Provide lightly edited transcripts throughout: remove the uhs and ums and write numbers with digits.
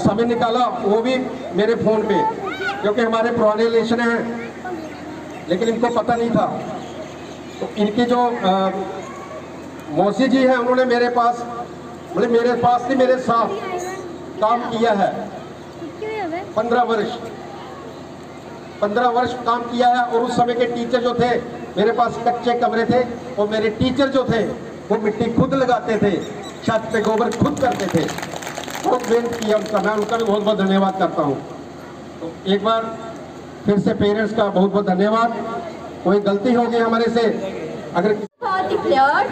समय निकाला, वो भी मेरे फोन पे, क्योंकि हमारे पुराने रिलेशन हैं, लेकिन इनको पता नहीं था। तो इनकी जो मौसी जी है, उन्होंने मेरे पास नहीं, मेरे साथ काम किया है 15 वर्ष काम किया है। और उस समय के टीचर जो थे, मेरे पास कच्चे कमरे थे, और मेरे टीचर जो थे वो मिट्टी खुद लगाते थे, छत पे गोबर खुद करते थे। बहुत मेहनत किया उनका, मैं उनका भी बहुत बहुत धन्यवाद करता हूँ। तो एक बार फिर से पेरेंट्स का बहुत बहुत धन्यवाद। कोई गलती हो गई हमारे से, अगर declared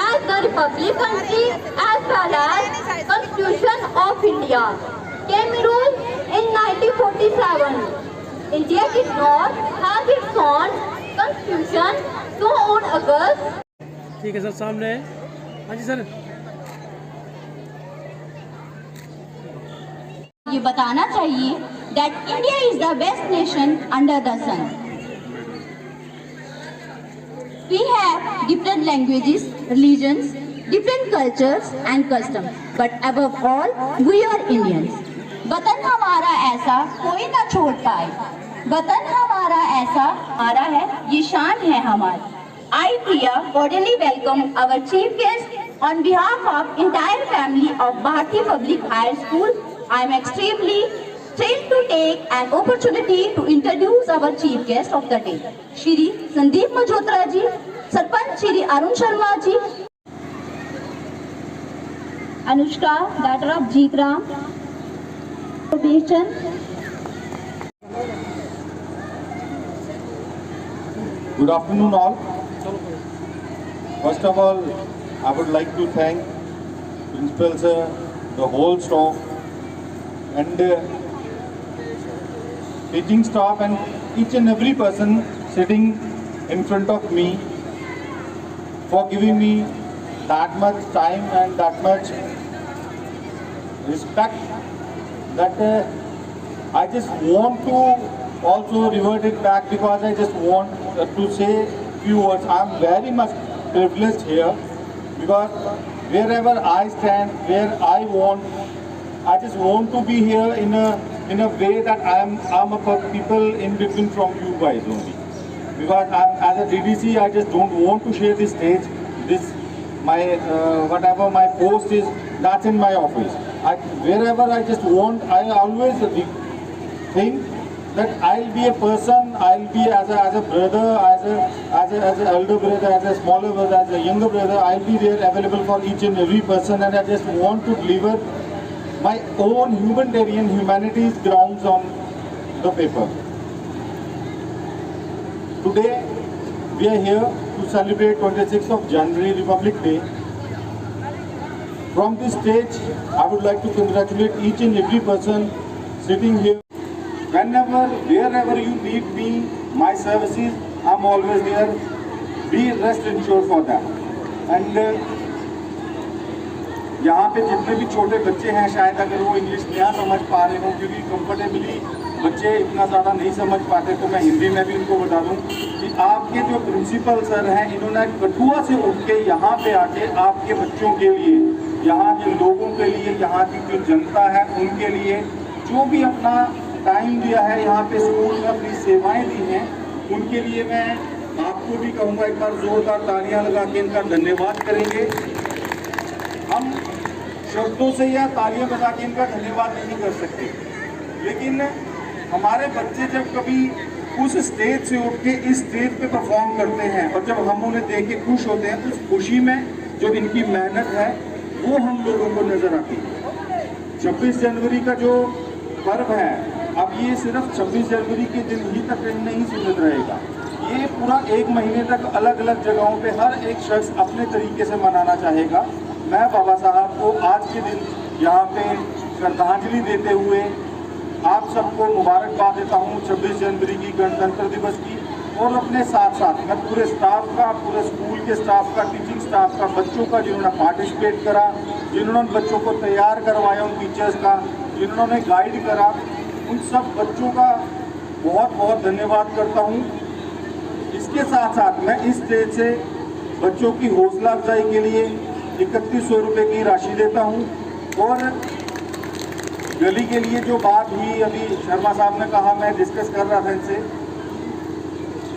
as the Republic country as well as Constitution of India came rule in 1947. India did not have its own constitution so on August। ठीक है सर, सामने। हाँ जी सर। ये बताना चाहिए that India is the best nation under the sun. We have different languages, religions, different cultures and customs, but above all, we are Indians. वतन हमारा ऐसा कोई ना छोड़ पाए, वतन हमारा ऐसा हमारा है, ये शान है हमारी। I, Priya, cordially welcome our chief guest on behalf of entire family of Bharti Public High School. I am extremely thrilled to take an opportunity to introduce our chief guest of the day, Shri Sandeep Malhotra ji, Sarpanch Shri Arun Sharma ji, Anushka, daughter of Jeet Ram, Good afternoon all. First of all, I would like to thank Principal sir, the whole staff, and teaching staff, and each and every person sitting in front of me for giving me that much time and that much respect, that I just want to also revert it back, because I just want to say few words. I am very much privileged here, because wherever I stand, where I want, I just want to be here in a way that I'm a people in between from you guys only. Because as a DDC, I just don't want to share this stage. This my whatever my post is, that's in my office. Wherever I just want, I always think that I'll be a person, I'll be as a brother, as an elder brother, as a smaller brother, as a younger brother. I'll be there available for each and every person, and I just want to deliver my own humanitarian humanities grounds on the paper. Today we are here to celebrate 26th of January, Republic Day. From this stage, I would like to congratulate each and every person sitting here. Whenever, wherever you need me, my services, I'm always there. Be rest assured for that. And यहाँ पे जितने भी छोटे बच्चे हैं, शायद अगर वो इंग्लिश नहीं समझ पा रहे हों, क्योंकि कंफर्टेबली बच्चे इतना ज़्यादा नहीं समझ पाते, तो मैं हिंदी में भी उनको बता दूं कि आपके जो प्रिंसिपल सर हैं, इन्होंने कठुआ से उठ के यहाँ पे आके आपके बच्चों के लिए, यहाँ के लोगों के लिए, यहाँ की जो जनता है उनके लिए जो भी अपना टाइम दिया है, यहाँ पे स्कूल में अपनी सेवाएँ दी हैं, उनके लिए मैं आपको भी कहूँगा, एक बार जोरदार तालियाँ लगा के इनका धन्यवाद करेंगे। हम शब्दों से या तालियां बजा के इनका धन्यवाद नहीं कर सकते, लेकिन हमारे बच्चे जब कभी उस स्टेज से उठ के इस स्टेज पे परफॉर्म करते हैं और जब हम उन्हें देख के खुश होते हैं, उस खुशी में जो इनकी मेहनत है वो हम लोगों को नजर आती है। 26 जनवरी का जो पर्व है, अब ये सिर्फ 26 जनवरी के दिन ही तक नहीं सीमित रहेगा, ये पूरा 1 महीने तक अलग अलग जगहों पे हर एक शख्स अपने तरीके से मनाना चाहेगा। मैं बाबा साहब को आज के दिन यहाँ पे श्रद्धांजलि देते हुए आप सबको मुबारकबाद देता हूँ 26 जनवरी की गणतंत्र दिवस की, और अपने साथ साथ मैं पूरे स्टाफ का, पूरे स्कूल के स्टाफ का, टीचिंग स्टाफ का, बच्चों का जिन्होंने पार्टिसिपेट करा, जिन्होंने बच्चों को तैयार करवाया, उन टीचर्स का जिन्होंने गाइड करा, उन सब बच्चों का बहुत बहुत धन्यवाद करता हूँ। इसके साथ साथ मैं इस स्टेज से बच्चों की हौसला अफजाई के लिए 3100 रुपये की राशि देता हूँ, और गली के लिए जो बात हुई अभी शर्मा साहब ने कहा, मैं डिस्कस कर रहा था इनसे,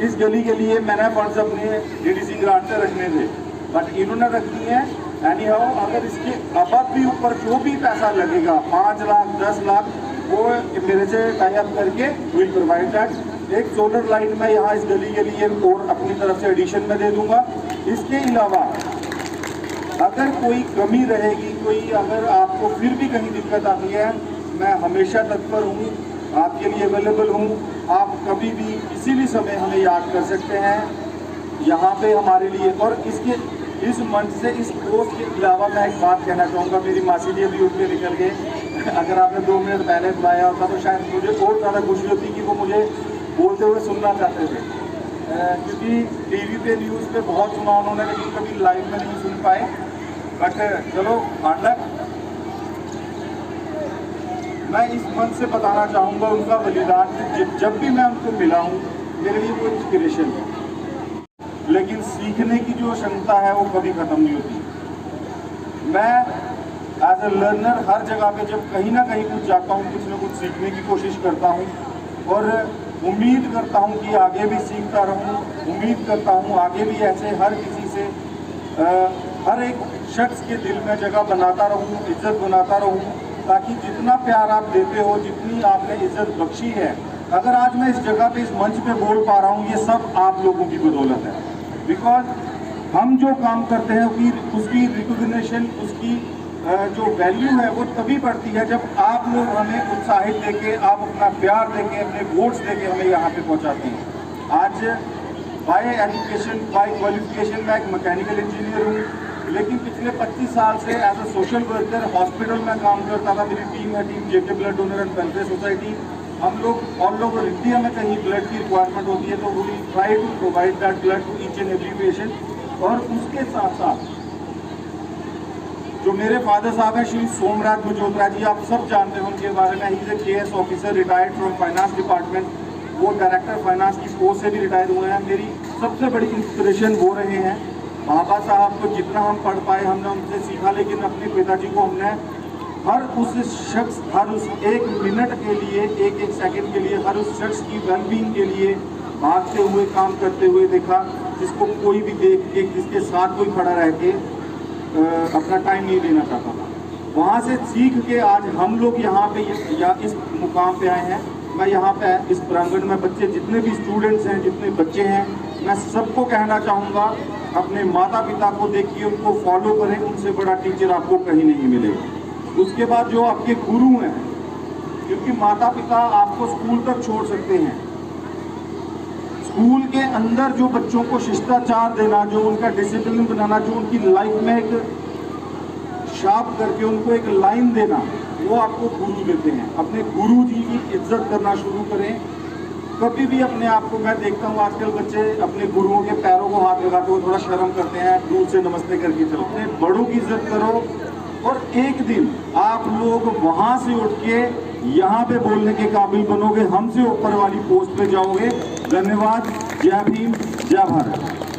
इस गली के लिए मैंने फंड्स अपने डीडीसी ग्रांट से रखने थे, बट इन्होंने रख दिए हैं। एनी हाउ, अगर इसके अब भी ऊपर जो भी पैसा लगेगा 5 लाख 10 लाख, वो मेरे से टाई अप करके विल प्रोवाइड दैट। एक सोलर लाइट मैं यहाँ इस गली के लिए और अपनी तरफ से एडिशन में दे दूंगा। इसके अलावा अगर कोई कमी रहेगी, कोई अगर आपको फिर भी कहीं दिक्कत आती है, मैं हमेशा तत्पर हूँ, आपके लिए अवेलेबल हूँ। आप कभी भी किसी भी समय हमें याद कर सकते हैं यहाँ पे हमारे लिए। और इसके इस मंच से, इस पोस्ट के अलावा मैं एक बात कहना चाहूँगा। मेरी मासी जी अभी उठ के निकल गए, अगर आपने 2 मिनट पहले बुलाया होता तो शायद मुझे और ज़्यादा खुशी होती कि वो मुझे बोलते हुए सुनना चाहते थे, क्योंकि टीवी पे न्यूज़ पे बहुत सुना उन्होंने, लेकिन कभी लाइव में नहीं सुन पाए। बट चलो हार्डलक, मैं इस मंच से बताना चाहूँगा उनका बलिदान। जब भी मैं उनको मिला हूँ मेरे लिए वो इंस्पिरेशन है, लेकिन सीखने की जो क्षमता है वो कभी ख़त्म नहीं होती। मैं एज ए लर्नर हर जगह पे जब कहीं ना कहीं कुछ जाता हूँ, कुछ ना कुछ सीखने की कोशिश करता हूँ, और उम्मीद करता हूँ कि आगे भी सीखता रहूँ। उम्मीद करता हूँ आगे भी ऐसे हर किसी से हर एक शख्स के दिल में जगह बनाता रहूँ, इज्जत बनाता रहूँ, ताकि जितना प्यार आप देते हो, जितनी आपने इज्जत बख्शी है, अगर आज मैं इस जगह पे, इस मंच पे बोल पा रहा हूँ, ये सब आप लोगों की बदौलत है। बिकॉज हम जो काम करते हैं उसकी रिकॉग्निशन, उसकी जो वैल्यू है वो तभी बढ़ती है जब आप लोग हमें उत्साहित देके, आप अपना प्यार देके, अपने वोट्स देके हमें यहाँ पे पहुँचाते हैं। आज बाय एजुकेशन, बाय क्वालिफिकेशन मैं एक मैकेनिकल इंजीनियर हूँ, लेकिन पिछले 25 साल से as a social worker hospital में काम करता था। मेरी टीम है, team JK blood donor and welfare society. हम लोग ऑल ओवर इंडिया में कहीं ब्लड की रिक्वायरमेंट होती है तो we try to provide that blood to each and every patient. और उसके साथ साथ जो मेरे फादर साहब हैं श्री सोमराज मजोत्रा जी, आप सब जानते हैं उनके बारे में। He is a KS officer, retired from finance department. वो डायरेक्टर फाइनेंस की पोस्ट से भी रिटायर हुए हैं। मेरी सबसे बड़ी इंस्पिरेशन वो रहे हैं। बाबा साहब को जितना हम पढ़ पाए हमने उनसे सीखा, लेकिन अपने पिताजी को हमने हर उस शख्स, हर उस 1 मिनट के लिए, 1 सेकंड के लिए, हर उस शख्स की वेलबींग के लिए भागते हुए, काम करते हुए देखा, जिसको कोई भी देख के, जिसके साथ कोई खड़ा रह के अपना टाइम नहीं देना चाहता था। वहाँ से सीख के आज हम लोग यहाँ पे या इस मुकाम पे आए हैं। मैं यहाँ पे इस प्रांगण में बच्चे, जितने भी स्टूडेंट्स हैं, जितने बच्चे हैं, मैं सबको कहना चाहूँगा, अपने माता पिता को देखिए, उनको फॉलो करें। उनसे बड़ा टीचर आपको कहीं नहीं मिलेगा। उसके बाद जो आपके गुरु हैं, क्योंकि माता पिता आपको स्कूल तक छोड़ सकते हैं, स्कूल के अंदर जो बच्चों को शिष्टाचार देना, जो उनका डिसिप्लिन बनाना, जो उनकी लाइफ में एक शार्प करके उनको एक लाइन देना, वो आपको गुरु देते हैं। अपने गुरु जी की इज्जत करना शुरू करें। कभी भी अपने आप को, मैं देखता हूँ आजकल बच्चे अपने गुरुओं के पैरों को हाथ लगाते हुए थोड़ा शर्म करते हैं, दूर से नमस्ते करके चलो। अपने बड़ों की इज्जत करो, और एक दिन आप लोग वहाँ से उठ के यहाँ पे बोलने के काबिल बनोगे, हमसे ऊपर वाली पोस्ट पे जाओगे। धन्यवाद। जय भीम, जय भारत।